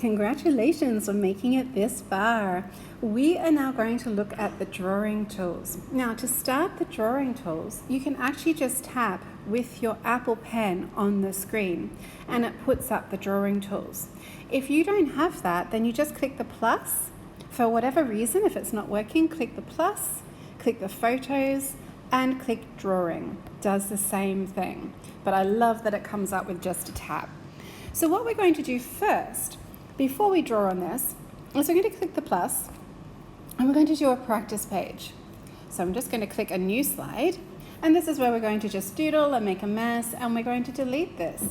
Congratulations on making it this far. We are now going to look at the drawing tools. Now, to start the drawing tools, you can actually just tap with your Apple Pen on the screen and it puts up the drawing tools. If you don't have that, then you just click the plus. For whatever reason, if it's not working, click the plus, click the photos, and click drawing. Does the same thing. But I love that it comes up with just a tap. So what we're going to do first, before we draw on this, is we're going to click the plus and we're going to do a practice page. So I'm just going to click a new slide, and this is where we're going to just doodle and make a mess, and we're going to delete this.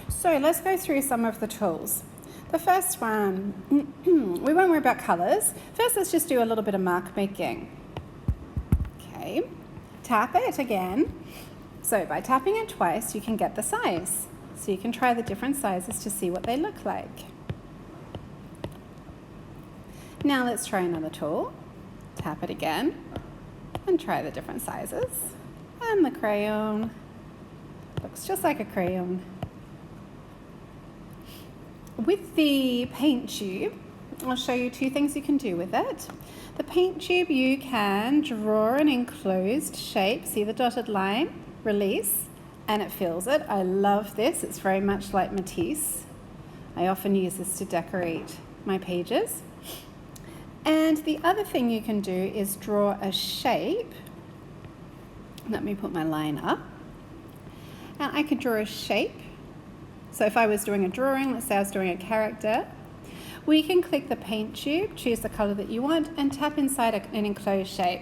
So let's go through some of the tools. The first one, we won't worry about colors. First, let's just do a little bit of mark making. Okay, tap it again. So by tapping it twice, you can get the size. So you can try the different sizes to see what they look like. Now let's try another tool. Tap it again and try the different sizes. And the crayon looks just like a crayon. With the paint tube, I'll show you two things you can do with it. The paint tube, you can draw an enclosed shape. See the dotted line? Release, and it fills it. I love this. It's very much like Matisse. I often use this to decorate my pages. And the other thing you can do is draw a shape. Let me put my line up. And I could draw a shape. So if I was doing a drawing, let's say I was doing a character, we can click the paint tube, choose the color that you want, and tap inside an enclosed shape.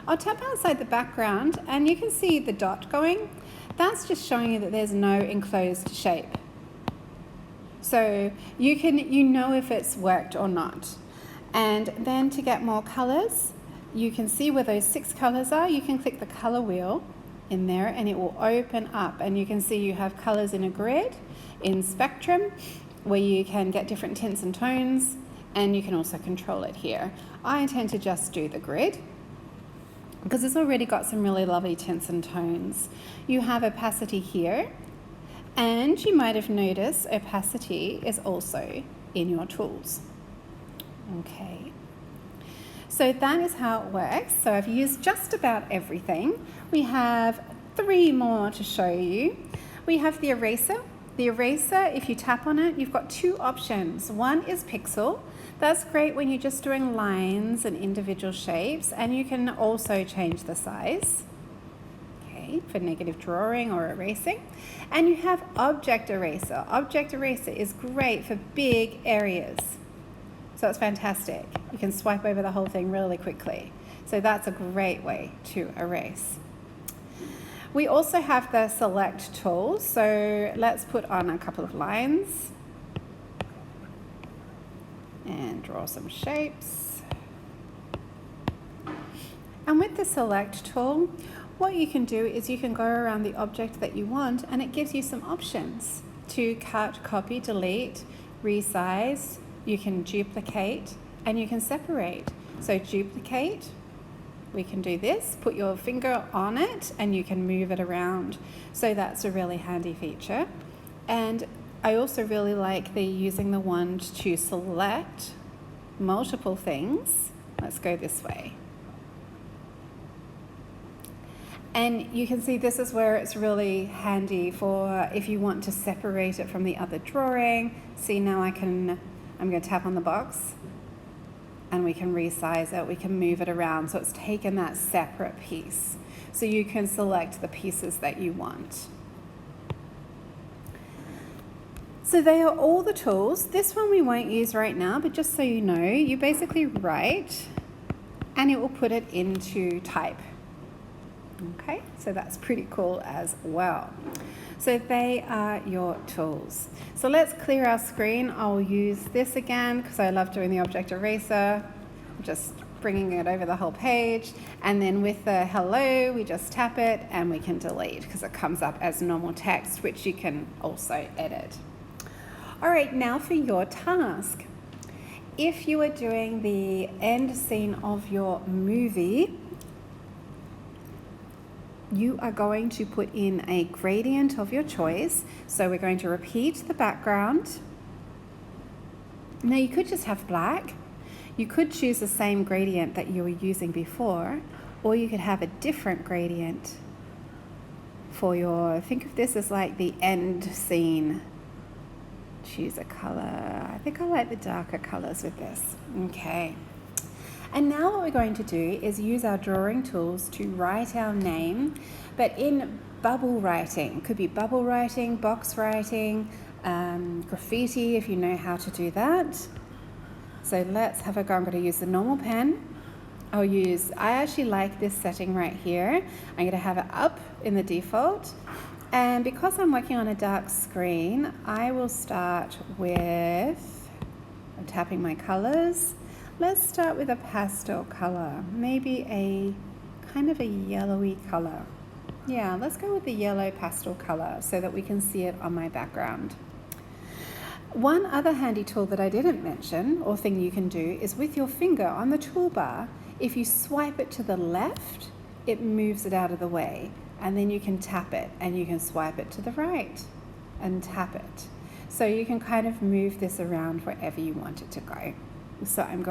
I'll tap outside the background and you can see the dot going. That's just showing you that there's no enclosed shape. So you know if it's worked or not. And then to get more colors, you can see where those 6 colors are. You can click the color wheel in there and it will open up, and you can see you have colors in a grid, in spectrum, where you can get different tints and tones, and you can also control it here. I intend to just do the grid because it's already got some really lovely tints and tones. You have opacity here, and you might have noticed opacity is also in your tools. Okay, so that is how it works. So I've used just about everything. We have 3 more to show you. We have the eraser. The eraser, if you tap on it, you've got 2 options. One is pixel. That's great when you're just doing lines and individual shapes, and you can also change the size, okay, for negative drawing or erasing. And you have object eraser. Object eraser is great for big areas. So it's fantastic. You can swipe over the whole thing really quickly. So that's a great way to erase. We also have the select tool. So let's put on a couple of lines and draw some shapes. And with the select tool, what you can do is you can go around the object that you want, and it gives you some options to cut, copy, delete, resize. You can duplicate and you can separate. So duplicate, we can do this, put your finger on it and you can move it around. So that's a really handy feature. And I also really like using the wand to select multiple things. Let's go this way. And you can see this is where it's really handy for if you want to separate it from the other drawing. See, now I'm going to tap on the box and we can resize it, we can move it around, so it's taken that separate piece. So you can select the pieces that you want. So they are all the tools. This one we won't use right now, but just so you know, you basically write and it will put it into type. Okay, so that's pretty cool as well. So they are your tools. So let's clear our screen. I'll use this again because I love doing the object eraser. I'm just bringing it over the whole page. And then with the hello, we just tap it and we can delete because it comes up as normal text, which you can also edit. All right, now for your task. If you are doing the end scene of your movie, you are going to put in a gradient of your choice. So we're going to repeat the background Now you could just have black. You could choose the same gradient that you were using before, or you could have a different gradient for your, think of this as like the end scene. Choose a color. I think I like the darker colors with this. Okay. And now what we're going to do is use our drawing tools to write our name, but in bubble writing. It could be bubble writing, box writing, graffiti if you know how to do that. So let's have a go. I'm going to use the normal pen. I actually like this setting right here. I'm going to have it up in the default. And because I'm working on a dark screen, I will start with, I'm tapping my colors. Let's start with a pastel color, maybe a kind of a yellowy color. Yeah, let's go with the yellow pastel color so that we can see it on my background. One other handy tool that I didn't mention, or thing you can do, is with your finger on the toolbar. If you swipe it to the left, it moves it out of the way, and then you can tap it and you can swipe it to the right and tap it. So you can kind of move this around wherever you want it to go. So I've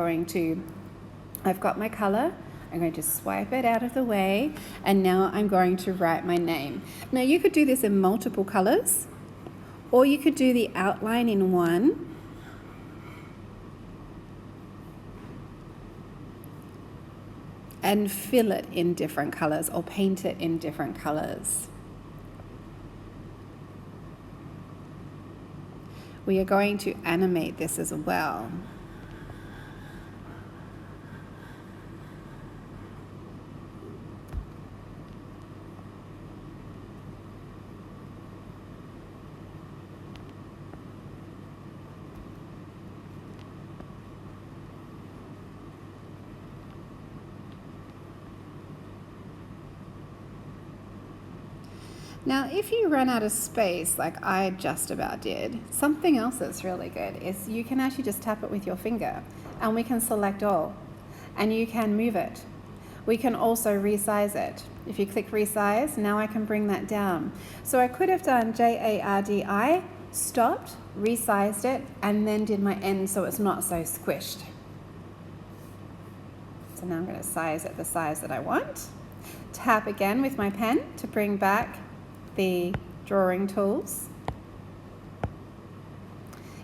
got my color, I'm going to swipe it out of the way, and now I'm going to write my name. Now you could do this in multiple colors, or you could do the outline in one. And fill it in different colors or paint it in different colors. We are going to animate this as well. Now, if you run out of space, like I just about did, something else that's really good is you can actually just tap it with your finger, and we can select all, and you can move it. We can also resize it. If you click resize, now I can bring that down. So I could have done JARDI, stopped, resized it, and then did my end so it's not so squished. So now I'm going to size it the size that I want. Tap again with my pen to bring back the drawing tools.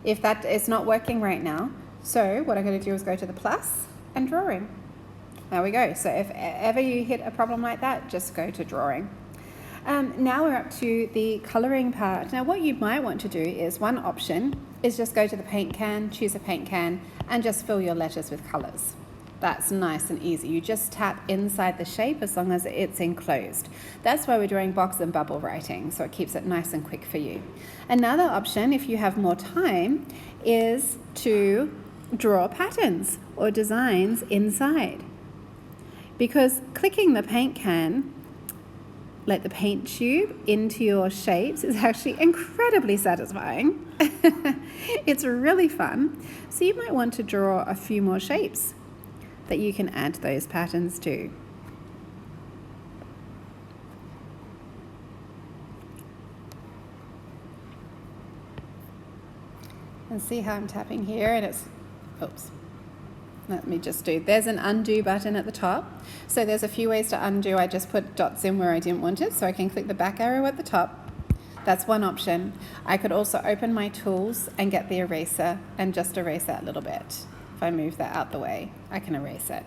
If that is not working right now, so what I'm going to do is go to the plus and drawing. There we go. So if ever you hit a problem like that, just go to drawing. Now we're up to the coloring part. Now what you might want to do is, one option is just go to the paint can, choose a paint can, and just fill your letters with colors. That's nice and easy. You just tap inside the shape as long as it's enclosed. That's why we're doing box and bubble writing, so it keeps it nice and quick for you. Another option, if you have more time, is to draw patterns or designs inside. Because clicking the paint can, like the paint tube, into your shapes is actually incredibly satisfying. It's really fun. So you might want to draw a few more shapes that you can add those patterns to. And see how I'm tapping here, and it's, oops, let me just do, there's an undo button at the top. So there's a few ways to undo. I just put dots in where I didn't want it, so I can click the back arrow at the top. That's one option. I could also open my tools and get the eraser and just erase that little bit. If I move that out the way, I can erase it.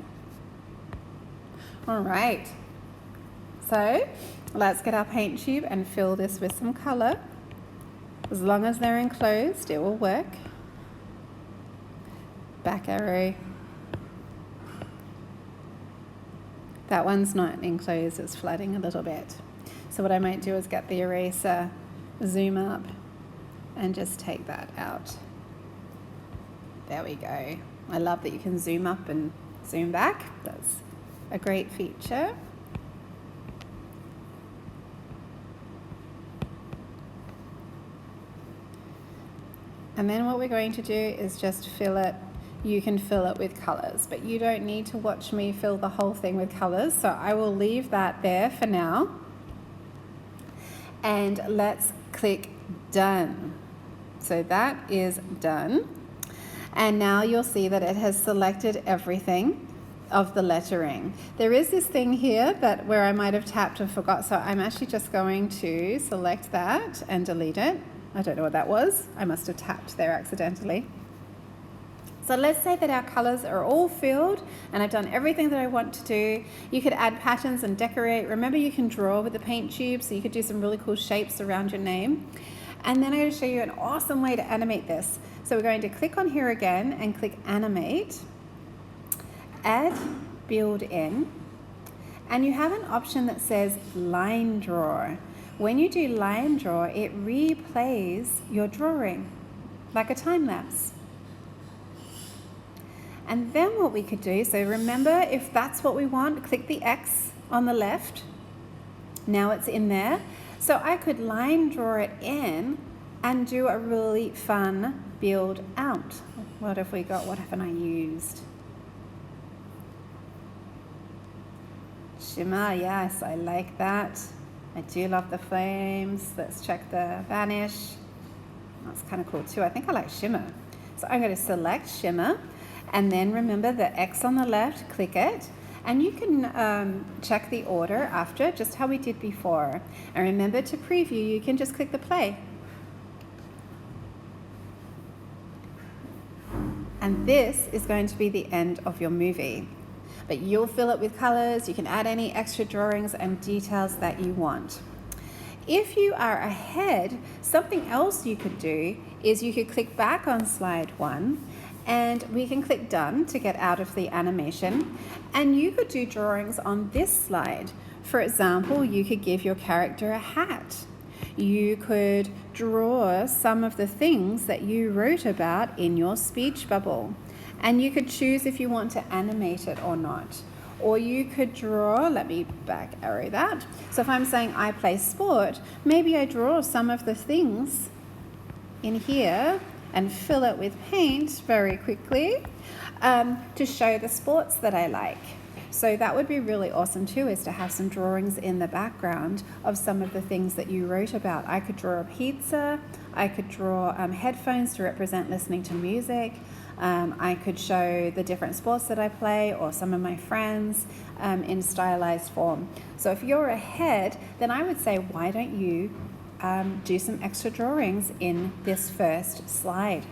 All right, so let's get our paint tube and fill this with some color. As long as they're enclosed, it will work. Back arrow. That one's not enclosed, it's flooding a little bit. So what I might do is get the eraser, zoom up, and just take that out. There we go. I love that you can zoom up and zoom back. That's a great feature. And then what we're going to do is just fill it. You can fill it with colors, but you don't need to watch me fill the whole thing with colors. So I will leave that there for now. And let's click done. So that is done. And now you'll see that it has selected everything of the lettering. There is this thing here that where I might have tapped and forgot, so I'm actually just going to select that and delete it. I don't know what that was. I must have tapped there accidentally. So let's say that our colors are all filled and I've done everything that I want to do. You could add patterns and decorate. Remember, you can draw with the paint tube, so you could do some really cool shapes around your name. And then I'm going to show you an awesome way to animate this. So we're going to click on here again and click animate, add build in, and you have an option that says line draw. When you do line draw, it replays your drawing like a time lapse. And then what we could do, so remember, if that's what we want, click the X on the left. Now it's in there. So I could line draw it in and do a really fun build out. What haven't I used? Shimmer, yes, I like that. I do love the flames. Let's check the vanish. That's kind of cool too. I think I like shimmer. So I'm going to select shimmer, and then remember the X on the left, click it. And you can check the order after, just how we did before. And remember to preview, you can just click the play. And this is going to be the end of your movie. But you'll fill it with colors, you can add any extra drawings and details that you want. If you are ahead, something else you could do is you could click back on slide 1, and we can click done to get out of the animation, and you could do drawings on this slide. For example, you could give your character a hat. You could draw some of the things that you wrote about in your speech bubble, and you could choose if you want to animate it or not. Or you could draw, let me back arrow that. So if I'm saying I play sport, maybe I draw some of the things in here and fill it with paint very quickly to show the sports that I like. So that would be really awesome too, is to have some drawings in the background of some of the things that you wrote about. I could draw a pizza, I could draw headphones to represent listening to music, I could show the different sports that I play or some of my friends in stylized form. So if you're ahead, then I would say, why don't you do some extra drawings in this first slide.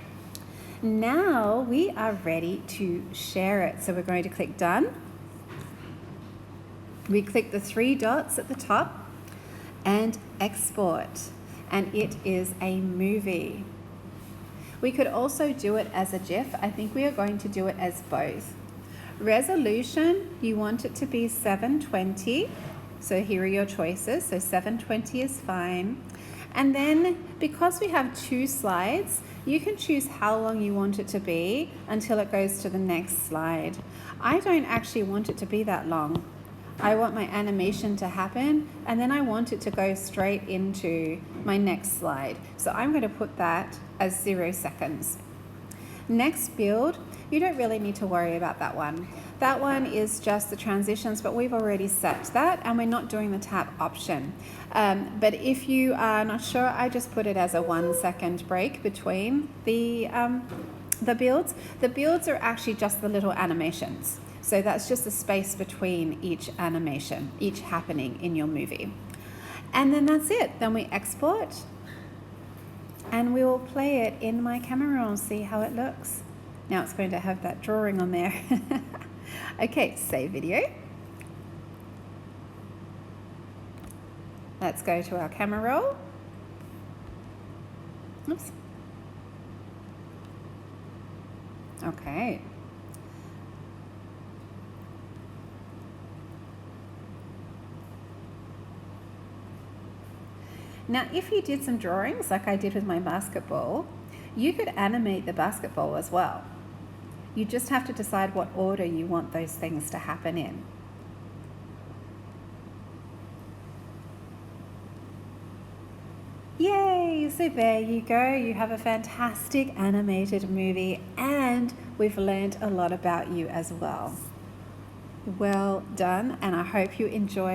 Now we are ready to share it. So we're going to click done. We click the 3 dots at the top and export, and it is a movie. We could also do it as a GIF. I think we are going to do it as both. Resolution, you want it to be 720. So here are your choices. So 720 is fine. And then because we have 2 slides, you can choose how long you want it to be until it goes to the next slide. I don't actually want it to be that long. I want my animation to happen, and then I want it to go straight into my next slide. So I'm going to put that as 0 seconds. Next build, you don't really need to worry about that one. That one is just the transitions, but we've already set that, and we're not doing the tap option. But if you are not sure, I just put it as a 1 second break between the builds. The builds are actually just the little animations. So that's just the space between each animation, each happening in your movie. And then that's it. Then we export, and we will play it in my camera roll and see how it looks. Now it's going to have that drawing on there. Okay, save video. Let's go to our camera roll. Oops. Okay. Now, if you did some drawings like I did with my basketball, you could animate the basketball as well. You just have to decide what order you want those things to happen in. Yay! So there you go. You have a fantastic animated movie, and we've learned a lot about you as well. Well done, and I hope you enjoy